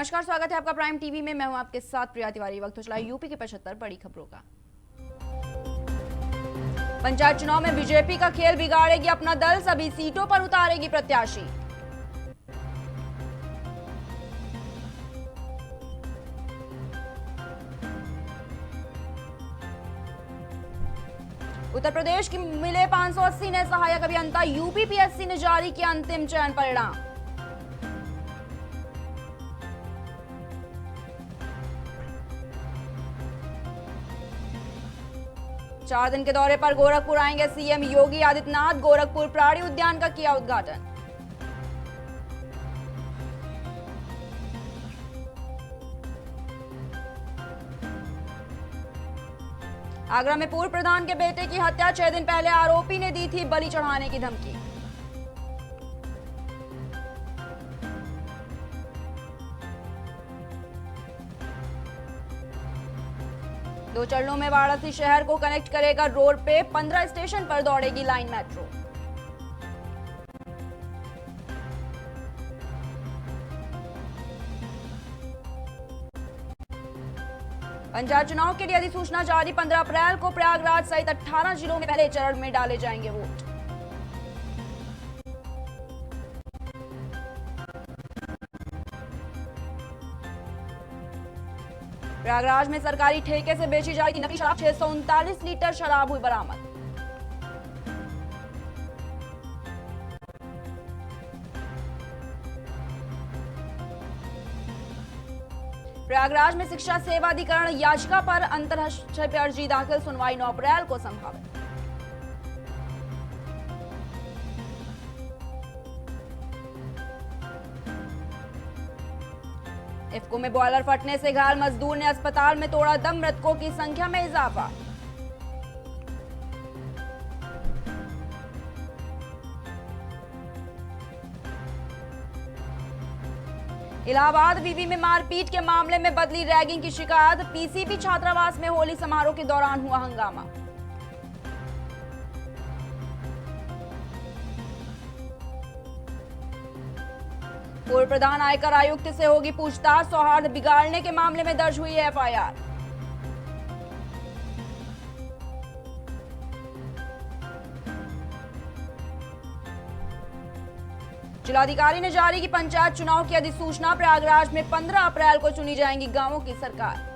नमस्कार, स्वागत है आपका प्राइम टीवी में। मैं हूं आपके साथ प्रिया तिवारी। वक्त हो चला यूपी की 75 बड़ी खबरों का। पंचायत चुनाव में बीजेपी का खेल बिगाड़ेगी अपना दल, सभी सीटों पर उतारेगी प्रत्याशी। उत्तर प्रदेश की मिले 580 नए सहायक अभियंता, यूपीपीएससी ने जारी किया अंतिम चयन परिणाम। चार दिन के दौरे पर गोरखपुर आएंगे सीएम योगी आदित्यनाथ, गोरखपुर प्राणी उद्यान का किया उद्घाटन। आगरा में पूर्व प्रधान के बेटे की हत्या, 6 दिन पहले आरोपी ने दी थी बलि चढ़ाने की धमकी। दो चरणों में वाराणसी शहर को कनेक्ट करेगा रोड पे, 15 स्टेशन पर दौड़ेगी लाइन मेट्रो। पंचायत चुनाव के लिए अधिसूचना जारी, 15 अप्रैल को प्रयागराज सहित 18 जिलों में पहले चरण में डाले जाएंगे वोट। प्रयागराज में सरकारी ठेके से बेची जा रही थी नकली शराब, 639 लीटर शराब हुई बरामद। प्रयागराज में शिक्षा सेवा अधिकरण याचिका पर अंतरहस्ताक्षर अर्जी दाखिल, सुनवाई 9 अप्रैल को संभावित। इफ्को में बॉयलर फटने से घायल मजदूर ने अस्पताल में तोड़ा दम, मृतकों की संख्या में इजाफा। इलाहाबाद विवि में मारपीट के मामले में बदली रैगिंग की शिकायत, पीसीपी छात्रावास में होली समारोह के दौरान हुआ हंगामा। पूर्व प्रधान आयकर आयुक्त से होगी पूछताछ, सौहार्द बिगाड़ने के मामले में दर्ज हुई है एफआईआर। जिलाधिकारी ने जारी की पंचायत चुनाव की अधिसूचना, प्रयागराज में 15 अप्रैल को चुनी जाएंगी गांवों की सरकार।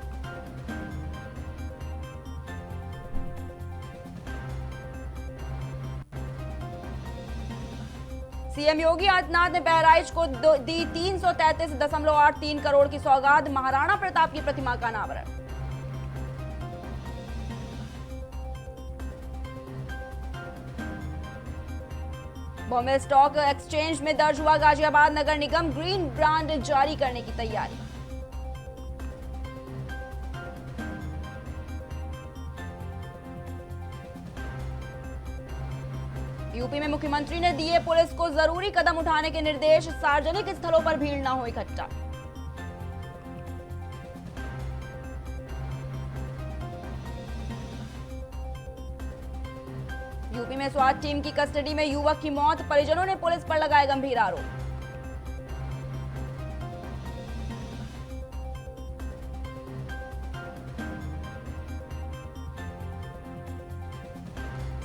सीएम योगी आदित्यनाथ ने बहराइच को दी 333.83 करोड़ की सौगात, महाराणा प्रताप की प्रतिमा का अनावरण। बॉम्बे स्टॉक एक्सचेंज में दर्ज हुआ गाजियाबाद नगर निगम ग्रीन ब्रांड जारी करने की तैयारी। यूपी में मुख्यमंत्री ने दिए पुलिस को जरूरी कदम उठाने के निर्देश, सार्वजनिक स्थलों पर भीड़ न हो इकट्ठा। यूपी में स्वाट टीम की कस्टडी में युवक की मौत, परिजनों ने पुलिस पर लगाए गंभीर आरोप।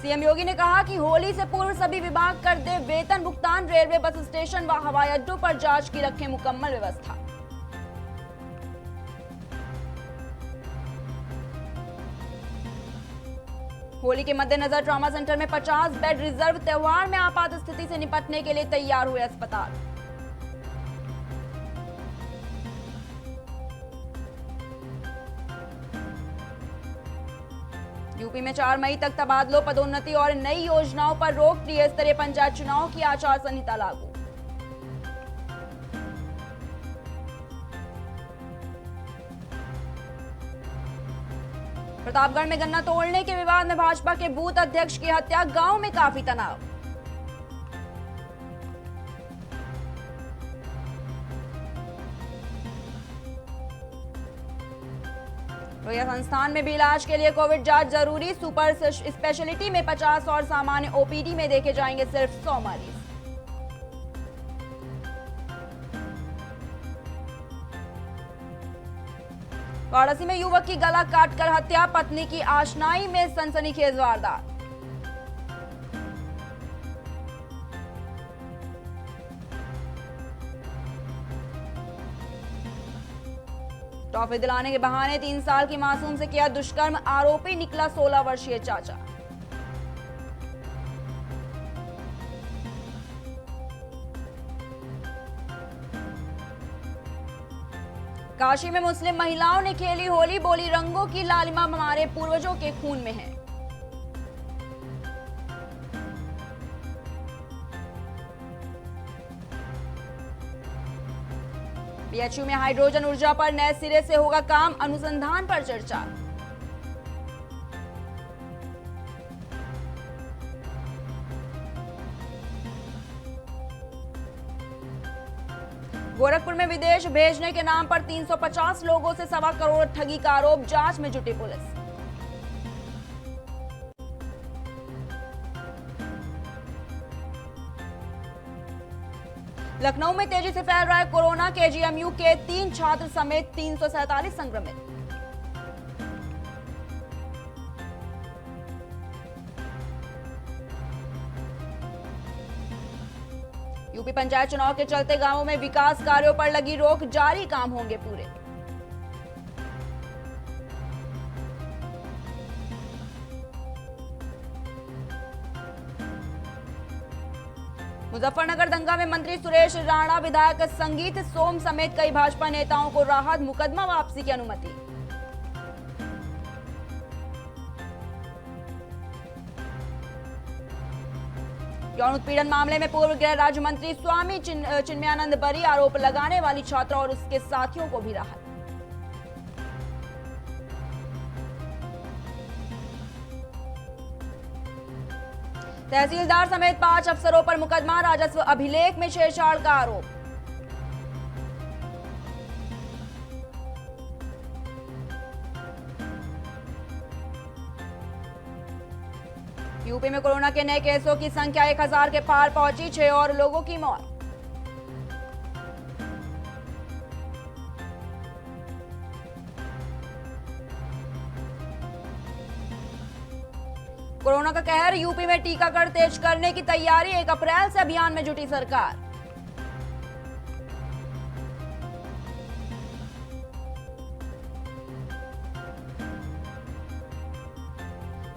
सीएम योगी ने कहा कि होली से पूर्व सभी विभाग कर दे वेतन भुगतान, रेलवे, बस स्टेशन व हवाई अड्डों पर जांच की रखें मुकम्मल व्यवस्था। होली के मद्देनजर ट्रॉमा सेंटर में 50 बेड रिजर्व, त्योहार में आपात स्थिति से निपटने के लिए तैयार हुए अस्पताल। यूपी में 4 मई तक तबादलों, पदोन्नति और नई योजनाओं पर रोक, त्रिस्तरीय पंचायत चुनाव की आचार संहिता लागू। प्रतापगढ़ में गन्ना तोड़ने के विवाद में भाजपा के बूथ अध्यक्ष की हत्या, गांव में काफी तनाव। रोया संस्थान में भी इलाज के लिए कोविड जांच जरूरी, सुपर स्पेशलिटी में 50 और सामान्य ओपीडी में देखे जाएंगे सिर्फ 100 मरीज। वाराणसी में युवक की गला काटकर हत्या, पत्नी की आशनाई में सनसनीखेज वारदात। टॉफी दिलाने के बहाने 3 साल की मासूम से किया दुष्कर्म, आरोपी निकला 16 वर्षीय चाचा। काशी में मुस्लिम महिलाओं ने खेली होली, बोली रंगों की लालिमा हमारे पूर्वजों के खून में है। बीएचयू में हाइड्रोजन ऊर्जा पर नए सिरे से होगा काम, अनुसंधान पर चर्चा। गोरखपुर में विदेश भेजने के नाम पर 350 लोगों से 1.25 करोड़ ठगी का आरोप, जांच में जुटी पुलिस। लखनऊ में तेजी से फैल रहा है कोरोना, केजीएमयू के 3 छात्र समेत 347 संक्रमित। यूपी पंचायत चुनाव के चलते गांवों में विकास कार्यों पर लगी रोक, जारी काम होंगे पूरे। मुजफ्फरनगर दंगा में मंत्री सुरेश राणा, विधायक संगीत सोम समेत कई भाजपा नेताओं को राहत, मुकदमा वापसी की अनुमति। यौन उत्पीड़न मामले में पूर्व गृह राज्य मंत्री स्वामी चिन्मयानंद बरी, आरोप लगाने वाली छात्रा और उसके साथियों को भी राहत। तहसीलदार समेत 5 अफसरों पर मुकदमा, राजस्व अभिलेख में छेड़छाड़ का आरोप। यूपी में कोरोना के नए केसों की संख्या 1000 के पार पहुंची, 6 और लोगों की मौत। कोरोना का कहर, यूपी में टीकाकरण तेज करने की तैयारी, 1 अप्रैल से अभियान में जुटी सरकार।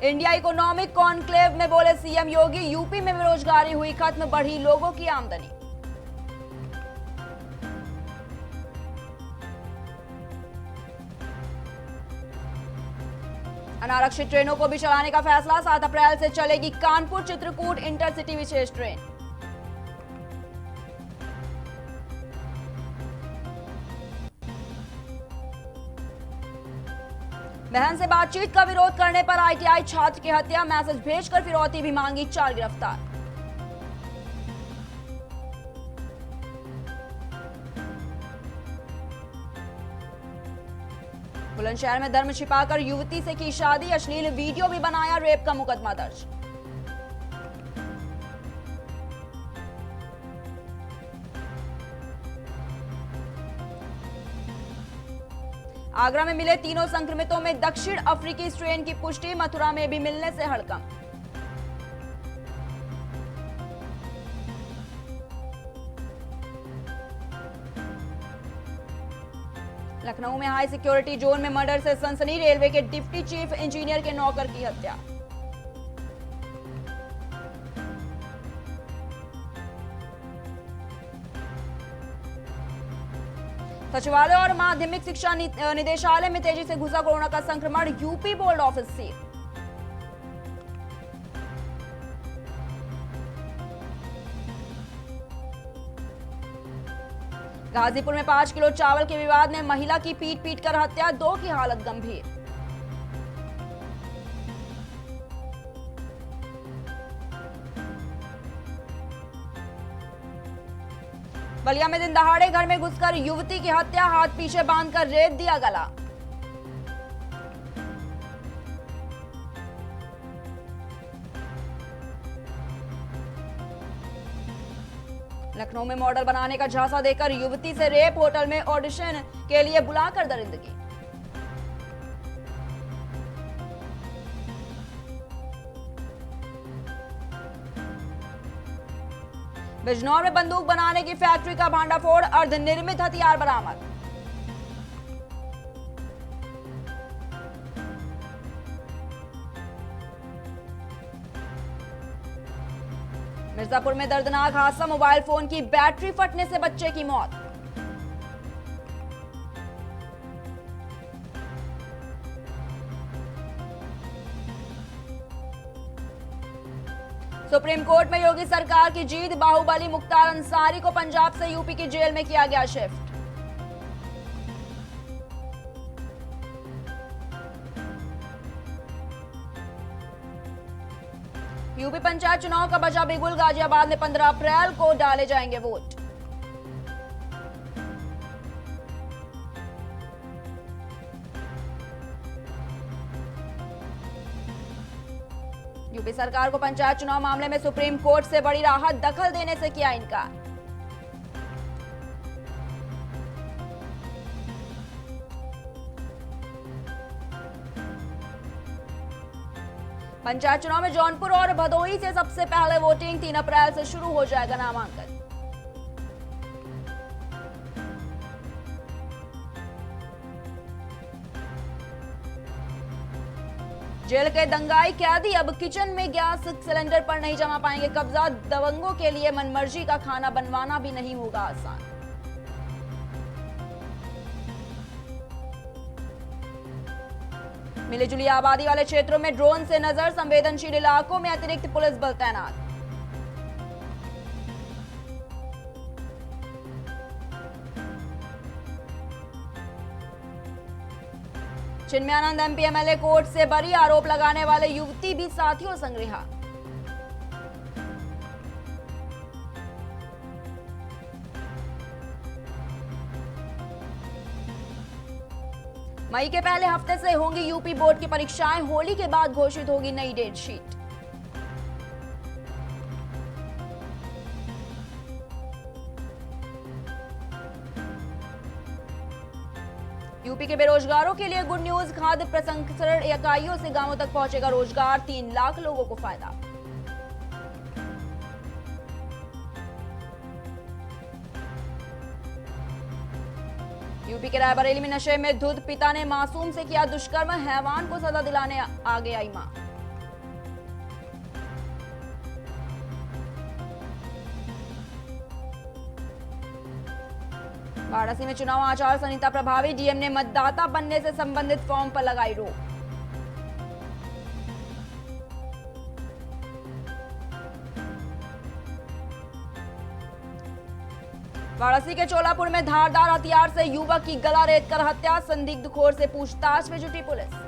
इंडिया इकोनॉमिक कॉन्क्लेव में बोले सीएम योगी, यूपी में बेरोजगारी हुई खत्म, बढ़ी लोगों की आमदनी। अनारक्षित ट्रेनों को भी चलाने का फैसला, 7 अप्रैल से चलेगी कानपुर चित्रकूट इंटरसिटी विशेष ट्रेन। बहन से बातचीत का विरोध करने पर आईटीआई छात्र की हत्या, मैसेज भेजकर फिरौती भी मांगी, 4 गिरफ्तार। बुलंदशहर में धर्म छिपाकर युवती से की शादी, अश्लील वीडियो भी बनाया, रेप का मुकदमा दर्ज। आगरा में मिले तीनों संक्रमितों में दक्षिण अफ्रीकी स्ट्रेन की पुष्टि, मथुरा में भी मिलने से हड़कंप। लखनऊ में हाई सिक्योरिटी जोन में मर्डर से सनसनी, रेलवे के डिप्टी चीफ इंजीनियर के नौकर की हत्या। सचिवालय और माध्यमिक शिक्षा निदेशालय में तेजी से घुसा कोरोना का संक्रमण, UP board office seal. Ghazipur में 5 किलो चावल के विवाद में महिला की पीट कर हत्या, 2 की हालत गंभीर। बलिया में दिन दहाड़े घर में घुसकर युवती की हत्या, हाथ पीछे बांधकर रेत दिया गला। लखनऊ में मॉडल बनाने का झांसा देकर युवती से रेप, होटल में ऑडिशन के लिए बुलाकर दरिंदगी। बिजनौर में बंदूक बनाने की फैक्ट्री का भांडाफोड़, अर्धनिर्मित हथियार बरामद। मिर्जापुर में दर्दनाक हादसा, मोबाइल फोन की बैटरी फटने से बच्चे की मौत। सुप्रीम कोर्ट में योगी सरकार की जीत, बाहुबली मुख्तार अंसारी को पंजाब से यूपी की जेल में किया गया शिफ्ट। यूपी पंचायत चुनाव का बजा बिगुल, गाजियाबाद में 15 अप्रैल को डाले जाएंगे वोट। यूपी सरकार को पंचायत चुनाव मामले में सुप्रीम कोर्ट से बड़ी राहत, दखल देने से किया इनकार। पंचायत चुनाव में जौनपुर और भदोही से सबसे पहले वोटिंग, 3 अप्रैल से शुरू हो जाएगा नामांकन। जेल के दंगाई कैदी अब किचन में गैस सिलेंडर पर नहीं जमा पाएंगे कब्जा, दबंगों के लिए मनमर्जी का खाना बनवाना भी नहीं होगा आसान। मिली जुली आबादी वाले क्षेत्रों में ड्रोन से नजर, संवेदनशील इलाकों में अतिरिक्त पुलिस बल तैनात। चिन्मयानंद एमपी एमएलए कोर्ट से बरी, आरोप लगाने वाले युवती भी साथियों संग रिहा। मई के पहले हफ्ते से होंगी यूपी बोर्ड की परीक्षाएं, होली के बाद घोषित होगी नई डेट शीट। यूपी के बेरोजगारों के लिए गुड न्यूज, खाद्य प्रसंस्करण इकाइयों से गांवों तक पहुंचेगा रोजगार, 3 लाख लोगों को फायदा। यूपी के रायबरेली में नशे में धुत, पिता ने मासूम से किया दुष्कर्म, हैवान को सजा दिलाने आगे आई मां। वाराणसी में चुनाव आचार संहिता प्रभावी, डीएम ने मतदाता बनने से संबंधित फॉर्म पर लगाई रोक। वाराणसी के चोलापुर में धारदार हथियार से युवक की गला रेत कर हत्या, संदिग्ध खोर से पूछताछ में जुटी पुलिस।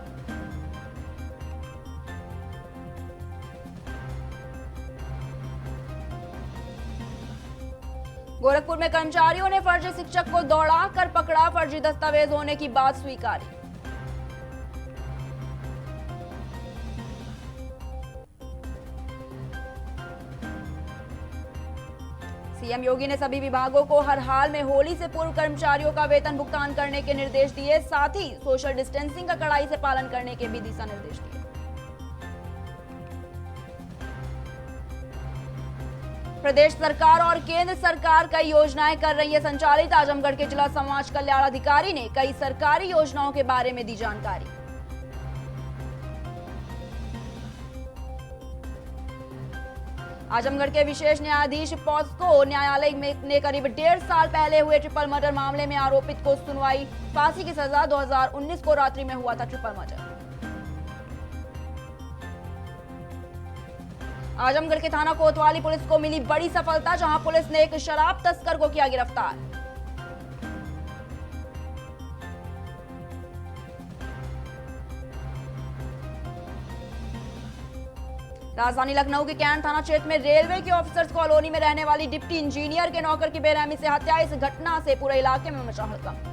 गोरखपुर में कर्मचारियों ने फर्जी शिक्षक को दौड़ाकर पकड़ा, फर्जी दस्तावेज होने की बात स्वीकारी। सीएम योगी ने सभी विभागों को हर हाल में होली से पूर्व कर्मचारियों का वेतन भुगतान करने के निर्देश दिए, साथ ही सोशल डिस्टेंसिंग का कड़ाई से पालन करने के भी दिशा निर्देश दिए। प्रदेश सरकार और केंद्र सरकार कई योजनाएं कर रही है संचालित, आजमगढ़ के जिला समाज कल्याण अधिकारी ने कई सरकारी योजनाओं के बारे में दी जानकारी। आजमगढ़ के विशेष न्यायाधीश पॉस्को न्यायालय ने करीब 1.5 साल पहले हुए ट्रिपल मर्डर मामले में आरोपित को सुनवाई, फांसी की सजा, 2019 को रात्रि में हुआ था ट्रिपल मर्डर। आजमगढ़ के थाना कोतवाली पुलिस को मिली बड़ी सफलता, जहां पुलिस ने एक शराब तस्कर को किया गिरफ्तार। राजधानी लखनऊ के कैंट थाना क्षेत्र में रेलवे के ऑफिसर्स कॉलोनी में रहने वाली डिप्टी इंजीनियर के नौकर की बेरहमी से हत्या, इस घटना से पूरे इलाके में मचा हड़कंप।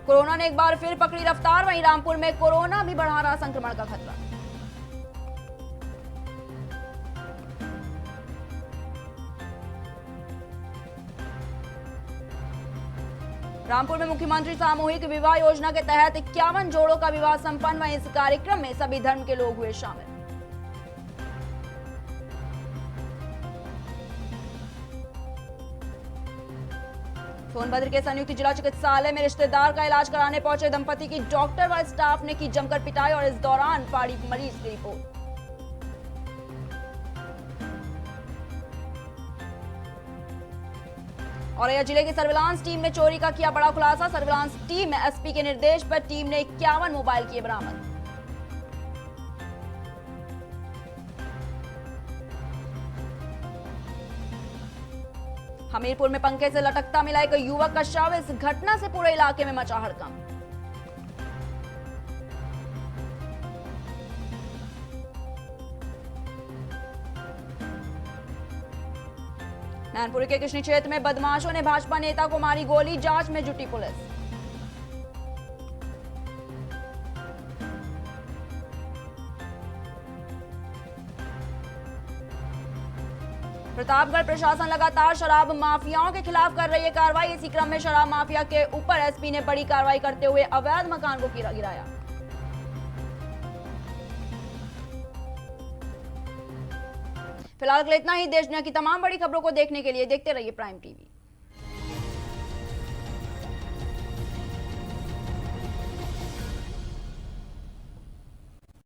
कोरोना ने एक बार फिर पकड़ी रफ्तार, वहीं रामपुर में कोरोना भी बढ़ा रहा संक्रमण का खतरा। रामपुर में मुख्यमंत्री सामूहिक विवाह योजना के तहत 51 जोड़ों का विवाह संपन्न हुआ। इस कार्यक्रम में सभी धर्म के लोग हुए शामिल। सोनभद्र के संयुक्त जिला चिकित्सालय में रिश्तेदार का इलाज कराने पहुंचे दंपति की डॉक्टर व स्टाफ ने की जमकर पिटाई और इस दौरान फाड़ी मरीज की रिपोर्ट। औरैया जिले की सर्विलांस टीम ने चोरी का किया बड़ा खुलासा। सर्विलांस टीम में एसपी के निर्देश पर टीम ने 51 मोबाइल किए बरामद। हमीरपुर में पंखे से लटकता मिला एक युवक का शव। इस घटना से पूरे इलाके में मचा हड़कंप। मैनपुरी के कृष्णी क्षेत्र में बदमाशों ने भाजपा नेता को मारी गोली। जांच में जुटी पुलिस। प्रतापगढ़ प्रशासन लगातार शराब माफियाओं के खिलाफ कर रही है कार्रवाई। इसी क्रम में शराब माफिया के ऊपर एसपी ने बड़ी कार्रवाई करते हुए अवैध मकान को गिराया। फिलहाल इतना ही। देश दुनिया की तमाम बड़ी खबरों को देखने के लिए देखते रहिए प्राइम टीवी।